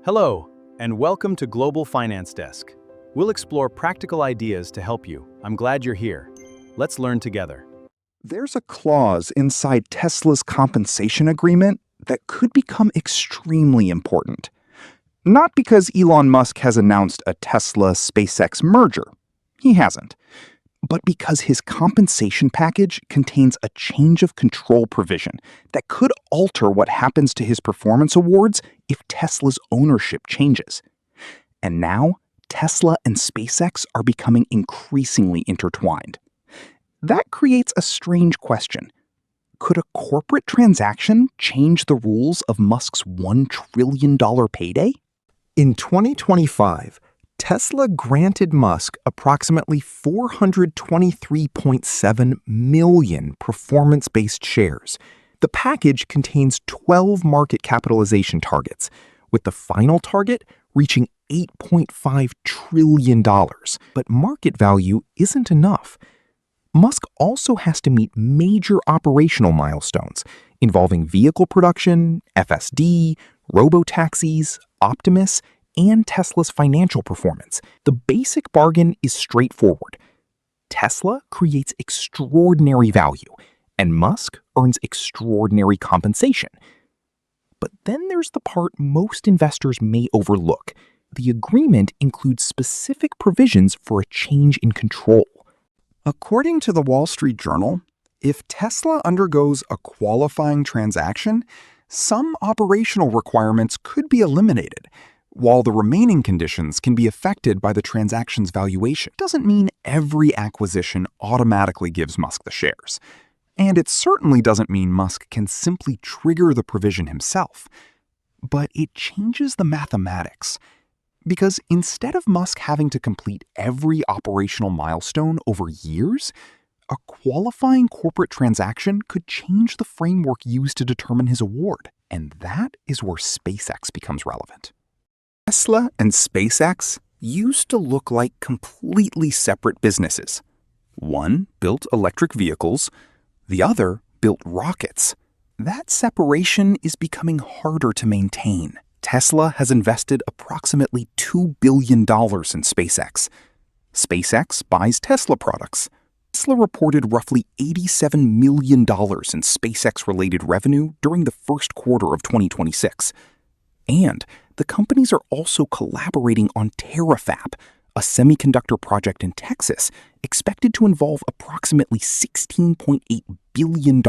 Hello, and welcome to Global Finance Desk. We'll explore practical ideas to help you. I'm glad you're here. Let's learn together. There's a clause inside Tesla's compensation agreement that could become extremely important. Not because Elon Musk has announced a Tesla-SpaceX merger. He hasn't. But because his compensation package contains a change of control provision that could alter what happens to his performance awards if Tesla's ownership changes. And now, Tesla and SpaceX are becoming increasingly intertwined. That creates a strange question. Could a corporate transaction change the rules of Musk's $1 trillion payday? In 2025, Tesla granted Musk approximately 423.7 million performance-based shares. The package contains 12 market capitalization targets, with the final target reaching $8.5 trillion. But market value isn't enough. Musk also has to meet major operational milestones involving vehicle production, FSD, robotaxis, Optimus, and Tesla's financial performance. The basic bargain is straightforward. Tesla creates extraordinary value, and Musk earns extraordinary compensation. But then there's the part most investors may overlook. The agreement includes specific provisions for a change in control. According to the Wall Street Journal, if Tesla undergoes a qualifying transaction, some operational requirements could be eliminated, while the remaining conditions can be affected by the transaction's valuation. Doesn't mean every acquisition automatically gives Musk the shares. And it certainly doesn't mean Musk can simply trigger the provision himself. But it changes the mathematics. Because instead of Musk having to complete every operational milestone over years, a qualifying corporate transaction could change the framework used to determine his award. And that is where SpaceX becomes relevant. Tesla and SpaceX used to look like completely separate businesses. One built electric vehicles, the other built rockets. That separation is becoming harder to maintain. Tesla has invested approximately $2 billion in SpaceX. SpaceX buys Tesla products. Tesla reported roughly $87 million in SpaceX-related revenue during the first quarter of 2026. And the companies are also collaborating on Terafab, a semiconductor project in Texas expected to involve approximately $16.8 billion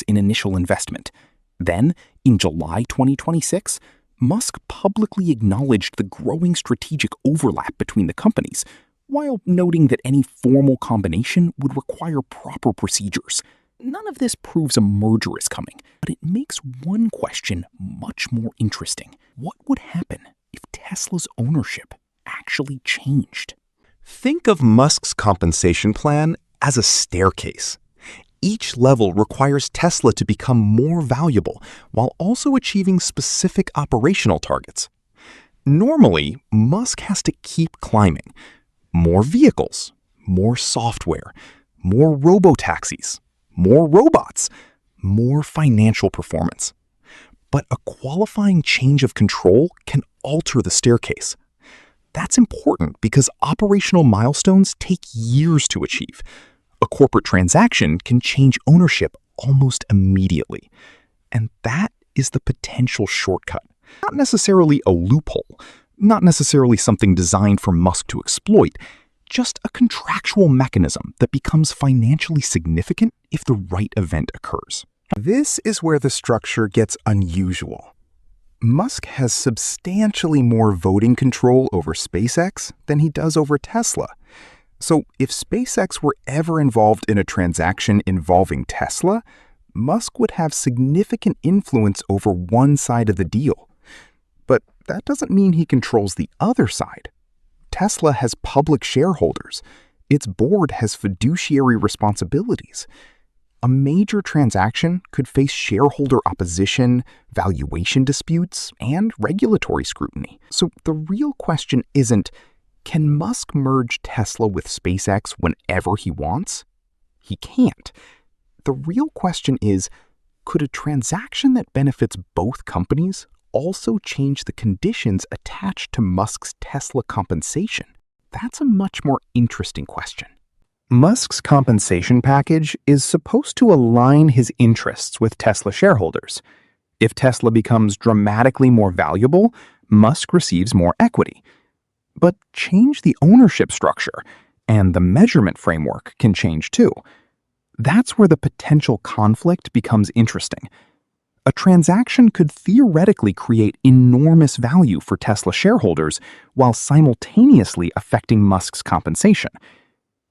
in initial investment. Then, in July 2026, Musk publicly acknowledged the growing strategic overlap between the companies, while noting that any formal combination would require proper procedures. None of this proves a merger is coming, but it makes one question much more interesting. What would happen if Tesla's ownership actually changed? Think of Musk's compensation plan as a staircase. Each level requires Tesla to become more valuable while also achieving specific operational targets. Normally, Musk has to keep climbing. More vehicles, more software, more robotaxis, more robots, more financial performance. But a qualifying change of control can alter the staircase. That's important because operational milestones take years to achieve. A corporate transaction can change ownership almost immediately. And that is the potential shortcut. Not necessarily a loophole, not necessarily something designed for Musk to exploit, just a contractual mechanism that becomes financially significant if the right event occurs. This is where the structure gets unusual. Musk has substantially more voting control over SpaceX than he does over Tesla. So if SpaceX were ever involved in a transaction involving Tesla, Musk would have significant influence over one side of the deal. But that doesn't mean he controls the other side. Tesla has public shareholders. Its board has fiduciary responsibilities. A major transaction could face shareholder opposition, valuation disputes, and regulatory scrutiny. So the real question isn't, can Musk merge Tesla with SpaceX whenever he wants? He can't. The real question is, could a transaction that benefits both companies also change the conditions attached to Musk's Tesla compensation? That's a much more interesting question. Musk's compensation package is supposed to align his interests with Tesla shareholders. If Tesla becomes dramatically more valuable, Musk receives more equity. But change the ownership structure, and the measurement framework can change too. That's where the potential conflict becomes interesting. A transaction could theoretically create enormous value for Tesla shareholders while simultaneously affecting Musk's compensation.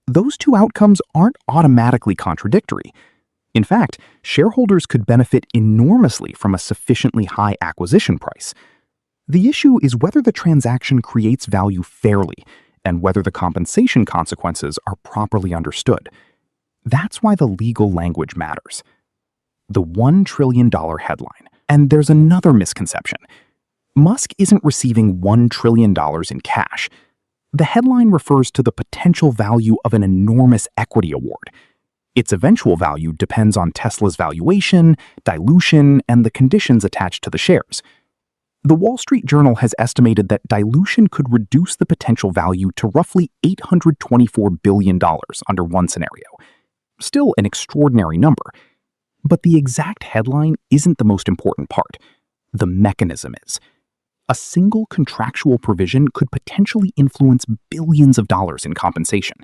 Those two outcomes aren't automatically contradictory. In fact, shareholders could benefit enormously from a sufficiently high acquisition price. The issue is whether the transaction creates value fairly and whether the compensation consequences are properly understood. That's why the legal language matters. The $1 trillion headline. And there's another misconception. Musk isn't receiving $1 trillion in cash. The headline refers to the potential value of an enormous equity award. Its eventual value depends on Tesla's valuation, dilution, and the conditions attached to the shares. The Wall Street Journal has estimated that dilution could reduce the potential value to roughly $824 billion under one scenario. Still an extraordinary number. But the exact headline isn't the most important part. The mechanism is. A single contractual provision could potentially influence billions of dollars in compensation.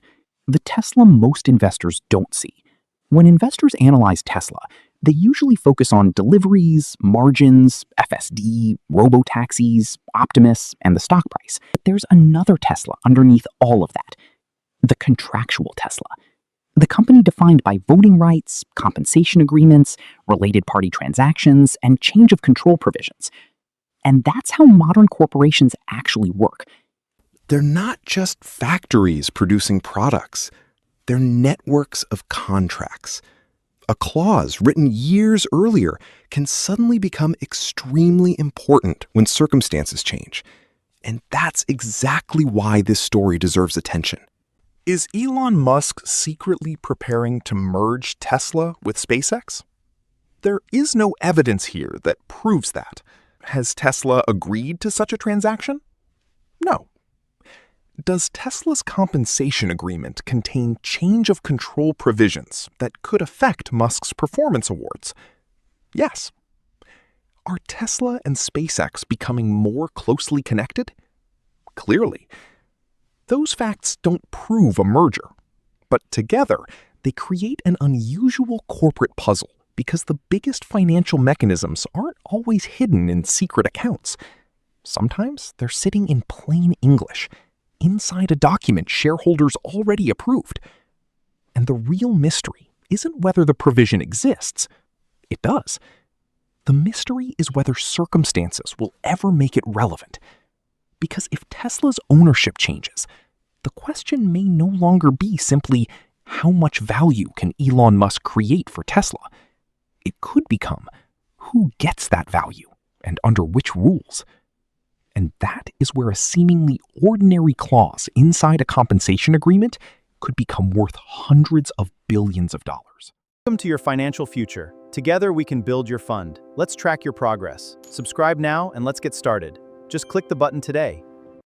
The Tesla most investors don't see. When investors analyze Tesla, they usually focus on deliveries, margins, FSD, robotaxis, Optimus, and the stock price. But there's another Tesla underneath all of that. The contractual Tesla. The company defined by voting rights, compensation agreements, related party transactions, and change of control provisions. And that's how modern corporations actually work. They're not just factories producing products. They're networks of contracts. A clause written years earlier can suddenly become extremely important when circumstances change. And that's exactly why this story deserves attention. Is Elon Musk secretly preparing to merge Tesla with SpaceX? There is no evidence here that proves that. Has Tesla agreed to such a transaction? No. Does Tesla's compensation agreement contain change of control provisions that could affect Musk's performance awards? Yes. Are Tesla and SpaceX becoming more closely connected? Clearly. Those facts don't prove a merger, but together they create an unusual corporate puzzle because the biggest financial mechanisms aren't always hidden in secret accounts. Sometimes they're sitting in plain English, inside a document shareholders already approved. And the real mystery isn't whether the provision exists. It does. The mystery is whether circumstances will ever make it relevant. Because if Tesla's ownership changes, the question may no longer be simply how much value can Elon Musk create for Tesla? It could become who gets that value and under which rules. And that is where a seemingly ordinary clause inside a compensation agreement could become worth hundreds of billions of dollars. Welcome to your financial future. Together we can build your fund. Let's track your progress. Subscribe now and let's get started. Just click the button today.